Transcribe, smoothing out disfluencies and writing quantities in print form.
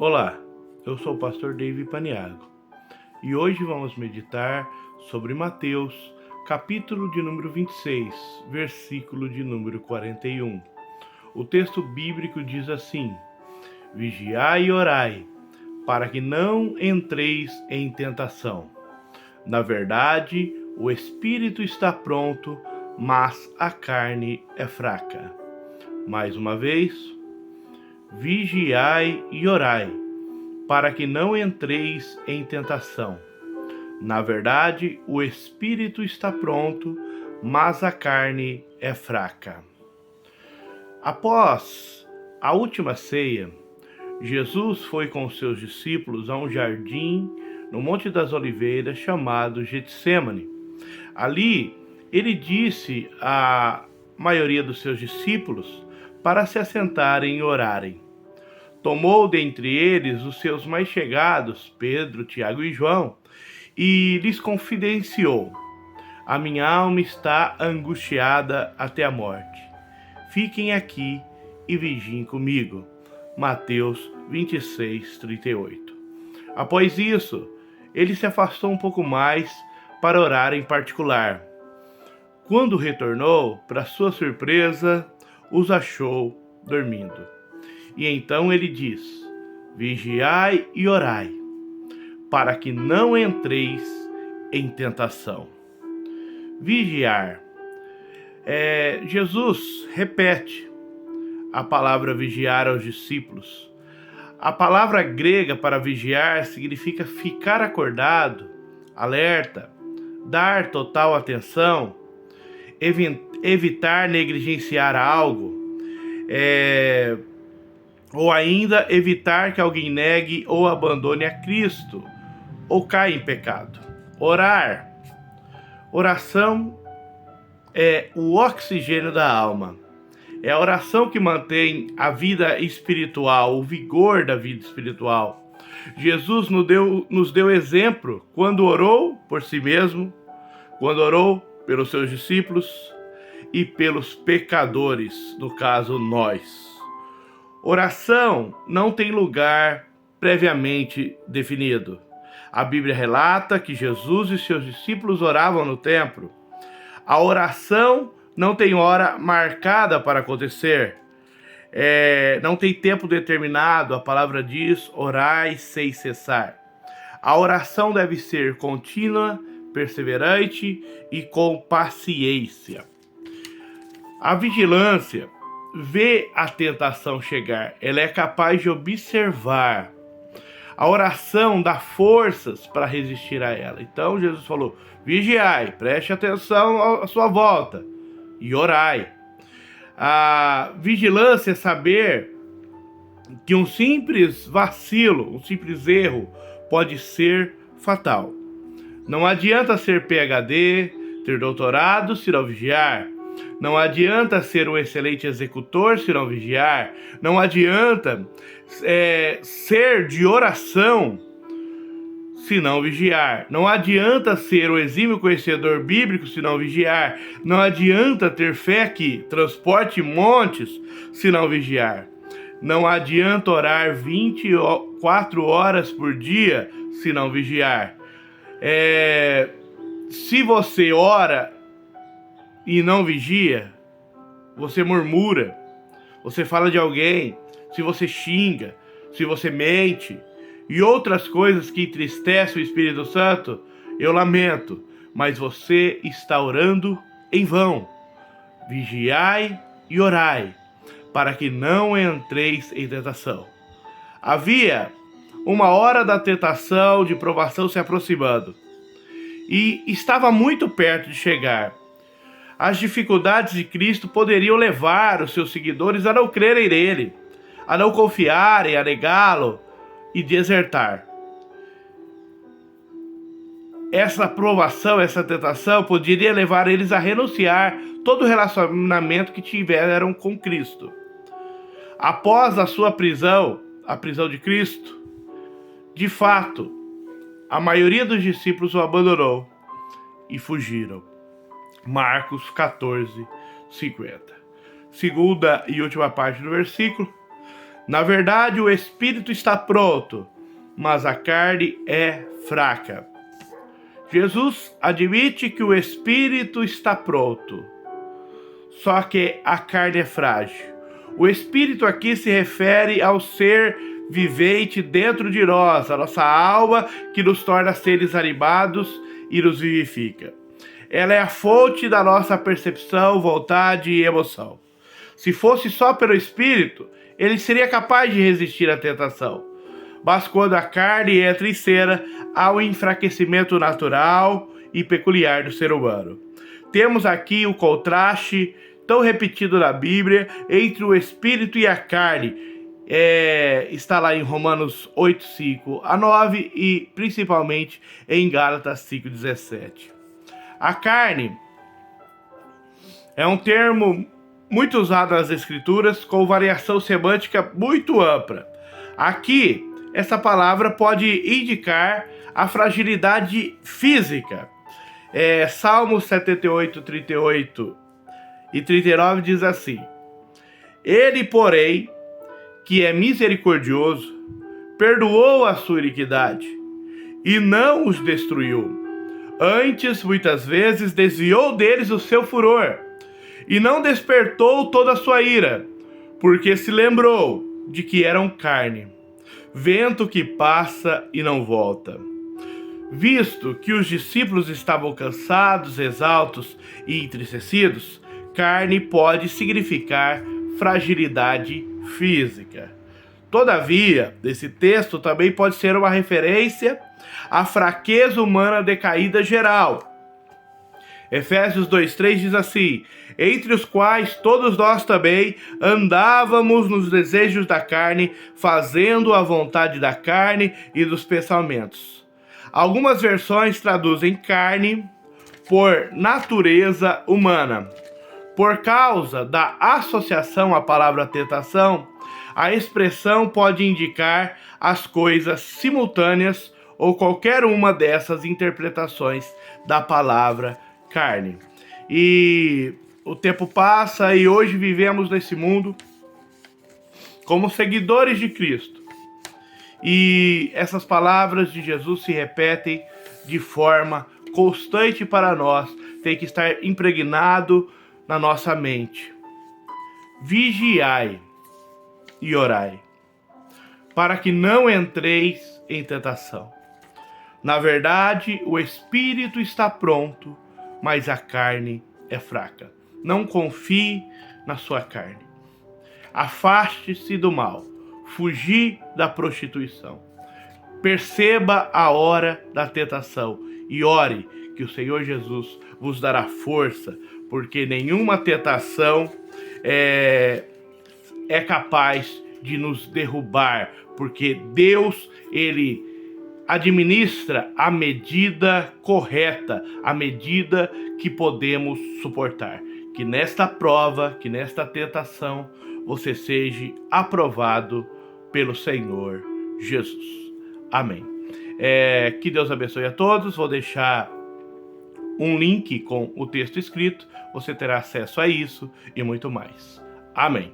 Olá, eu sou o pastor David Paniago e hoje vamos meditar sobre Mateus, capítulo de número 26, versículo de número 41. O texto bíblico diz assim: Vigiai e orai, para que não entreis em tentação. Na verdade, o espírito está pronto, mas a carne é fraca. Mais uma vez, vigiai e orai, para que não entreis em tentação. Na verdade, o espírito está pronto, mas a carne é fraca. Após a última ceia, Jesus foi com seus discípulos a um jardim no Monte das Oliveiras chamado Getsêmani. Ali, ele disse à maioria dos seus discípulos para se assentarem e orarem. Tomou dentre eles os seus mais chegados, Pedro, Tiago e João, e lhes confidenciou: A minha alma está angustiada até a morte. Fiquem aqui e vigiem comigo. Mateus 26, 38. Após isso, ele se afastou um pouco mais para orar em particular. Quando retornou, para sua surpresa, os achou dormindo. E então ele diz: Vigiai e orai, para que não entreis em tentação. Vigiar. Jesus repete a palavra vigiar aos discípulos. A palavra grega para vigiar significa ficar acordado, alerta, dar total atenção, evitar negligenciar algo, ou ainda evitar que alguém negue ou abandone a Cristo, ou caia em pecado. Orar. Oração é o oxigênio da alma. É a oração que mantém a vida espiritual, o vigor da vida espiritual. Jesus nos deu exemplo quando orou por si mesmo, quando orou pelos seus discípulos e pelos pecadores, no caso nós. Oração não tem lugar previamente definido. A Bíblia relata que Jesus e seus discípulos oravam no templo. A oração não tem hora marcada para acontecer. Não tem tempo determinado. A palavra diz: orai sem cessar. A oração deve ser contínua, perseverante e com paciência. A vigilância vê a tentação chegar, ela é capaz de observar. A oração dá forças para resistir a ela. Então Jesus falou: vigiai, preste atenção à sua volta e orai. A vigilância é saber que um simples vacilo, um simples erro pode ser fatal. Não adianta ser PhD, ter doutorado se não vigiar. Não adianta ser um excelente executor se não vigiar. Não adianta ser de oração se não vigiar. Não adianta ser um exímio conhecedor bíblico se não vigiar. Não adianta ter fé que transporte montes se não vigiar. Não adianta orar 24 horas por dia se não vigiar. Se você ora e não vigia, você murmura, você fala de alguém, se você xinga, se você mente e outras coisas que entristecem o Espírito Santo, eu lamento, mas você está orando em vão. Vigiai e orai, para que não entreis em tentação. Havia uma hora da tentação, de provação se aproximando, e estava muito perto de chegar. As dificuldades de Cristo poderiam levar os seus seguidores a não crerem nele, a não confiarem, a negá-lo e desertar. Essa provação, essa tentação poderia levar eles a renunciar todo o relacionamento que tiveram com Cristo. Após a sua prisão, a prisão de Cristo, de fato, a maioria dos discípulos o abandonou e fugiram. Marcos 14, 50. Segunda e última parte do versículo. Na verdade, o espírito está pronto, mas a carne é fraca. Jesus admite que o espírito está pronto, só que a carne é frágil. O espírito aqui se refere ao ser vivente dentro de nós, a nossa alma que nos torna seres animados e nos vivifica. Ela é a fonte da nossa percepção, vontade e emoção. Se fosse só pelo espírito, ele seria capaz de resistir à tentação. Mas quando a carne entra em cena, há um enfraquecimento natural e peculiar do ser humano. Temos aqui o contraste tão repetido na Bíblia entre o espírito e a carne. Está lá em Romanos 8, 5 a 9 e principalmente em Gálatas 5, 17. A carne é um termo muito usado nas Escrituras com variação semântica muito ampla. Aqui, essa palavra pode indicar a fragilidade física. Salmos 78, 38 e 39 diz assim: Ele, porém, que é misericordioso, perdoou a sua iniquidade e não os destruiu. Antes, muitas vezes, desviou deles o seu furor e não despertou toda a sua ira, porque se lembrou de que eram carne, vento que passa e não volta. Visto que os discípulos estavam cansados, exaustos e entristecidos, carne pode significar fragilidade física. Todavia, esse texto também pode ser uma referência à fraqueza humana decaída geral. Efésios 2,3 diz assim: entre os quais todos nós também andávamos nos desejos da carne, fazendo a vontade da carne e dos pensamentos. Algumas versões traduzem carne por natureza humana. Por causa da associação à palavra tentação, a expressão pode indicar as coisas simultâneas ou qualquer uma dessas interpretações da palavra carne. E o tempo passa e hoje vivemos nesse mundo como seguidores de Cristo. E essas palavras de Jesus se repetem de forma constante para nós. Tem que estar impregnado na nossa mente. Vigiai e orai, para que não entreis em tentação. Na verdade, o espírito está pronto, mas a carne é fraca. Não confie na sua carne. Afaste-se do mal. Fugir da prostituição. Perceba a hora da tentação e ore que o Senhor Jesus vos dará força, porque nenhuma tentação é capaz de nos derrubar, porque Deus, Ele administra a medida correta, a medida que podemos suportar. Que nesta prova, que nesta tentação, você seja aprovado pelo Senhor Jesus. Amém. Que Deus abençoe a todos. Vou deixar um link com o texto escrito. Você terá acesso a isso e muito mais. Amém.